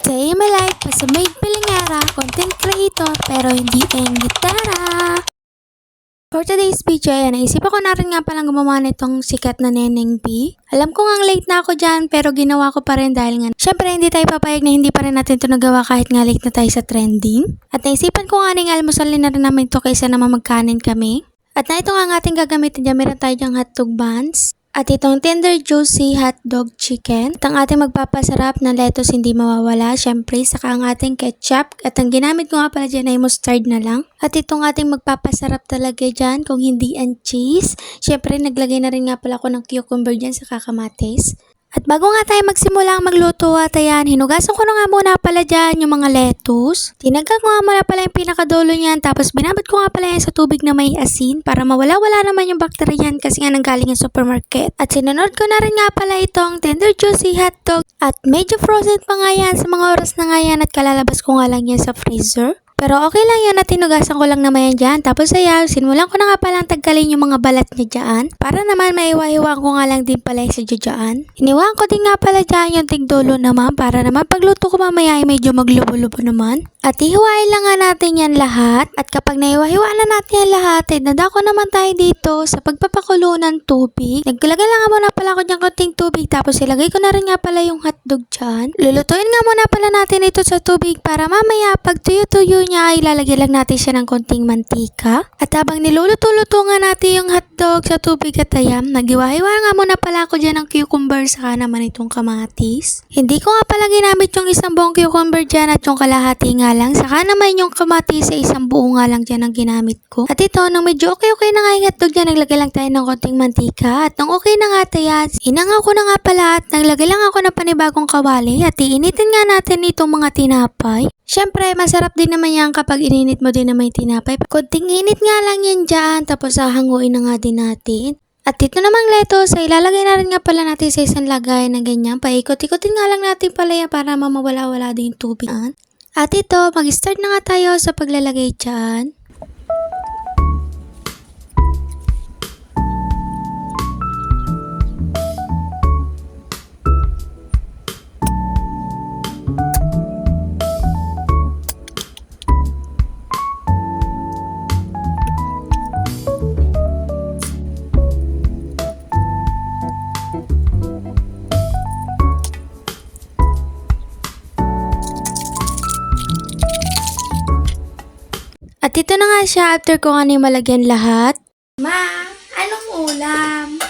Day in my life as a maid pilingera, content creator, pero hindi enggitera. For today's video, ayan, naisip ako na rin nga palang gumawa nitong sikat na Neneng B. Alam ko nga late na ako dyan, pero ginawa ko pa rin dahil nga, syempre hindi tayo papayag na hindi pa rin natin ito nagawa kahit nga late na tayo sa trending. At naisipan ko nga ning almusalin na rin namin ito kaysa naman magkanin kami. At na ito nga ang ating gagamitin dyan, meron tayo dyang hotdog buns. At itong tender juicy hotdog chicken. At ang ating magpapasarap na lettuce hindi mawawala. Syempre, saka ang ating ketchup. At ang ginamit ko nga pala dyan ay mustard na lang. At itong ating magpapasarap talaga dyan kung hindi ang cheese. Syempre, naglagay na rin nga pala ako ng cucumber dyan sa kakamatis. At bago nga tayo magsimula magluto at ayan, hinugasan ko na nga muna pala dyan yung mga lettuce. Tinanggal ko nga muna pala yung pinakadulo niyan, tapos binabad ko nga pala yan sa tubig na may asin para mawala-wala naman yung bakterya yan kasi nga nanggaling yung supermarket. At sinunod ko na rin nga pala itong tender juicy hotdog at medyo frozen pa nga yan sa mga oras na nga yan at kalalabas ko nga lang yan sa freezer. Pero okay lang yun at tinugasan ko lang naman yan dyan. Tapos ayan, simulan ko na nga palang tagkalin yung mga balat niya dyan. Para naman maiwa-hiwaan ko nga lang din pala yung sa dyan. Hiniwaan ko din nga pala dyan yung tigdulo naman para naman pagluto ko mamaya ay medyo maglubo-lubo naman. At ihiwain lang nga natin yan lahat. At kapag naiwa-hiwaan na natin yan lahat, ay nadako naman tayo dito sa pagpapakulo ng tubig. Naglagay lang nga muna pala ako dyan konting tubig tapos ilagay ko na rin nga pala yung hotdog dyan. Lulutuin nga muna pala natin ito sa tubig para mamaya pag tuyo-tuyo niya ay ilalagay lang natin siya ng konting mantika. At habang niluluto-luto nga natin yung hotdog sa tubig at ayam, nagiwa-hiwa nga muna pala ako dyan ng cucumber saka naman itong kamatis. Hindi ko nga pala ginamit yung isang buong cucumber dyan at yung kalahati nga lang. Saka naman yung kamatis sa isang buo nga lang dyan ang ginamit ko. At ito, nung medyo okay na nga yung hotdog dyan, naglagay lang tayo ng konting mantika. At nung okay na nga tayo, inangaw ko na nga pala at naglagay lang ako ng panibagong kawali at iinitin nga natin itong mga tinapay. Syempre, masarap din naman yan kapag ininit mo din naman yung tinapay. Kunting init nga lang yan dyan, tapos hahanguin na nga din natin. At dito namang lettuce, ay ilalagay na rin nga pala natin sa isang lagay na ganyan. Paikot-ikotin nga lang natin pala yan para mamawala-wala din yung tubig. At ito, mag-start na nga tayo sa paglalagay dyan. At ito na nga siya after ko nga malagyan lahat. Ma, anong ulam?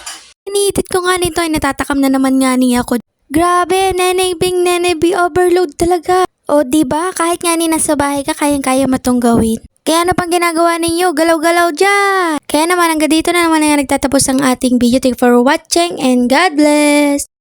Iniitit ko nga nito ay natatakam na naman nga niya ako. Grabe, Neneng B overload talaga. O diba, kahit nga ni nasa bahay ka, kayang-kaya matong gawin. Kaya ano pang ginagawa ninyo? Galaw-galaw dyan! Kaya naman hanggang dito na naman na nagtatapos ang ating video. Thank you for watching and God bless!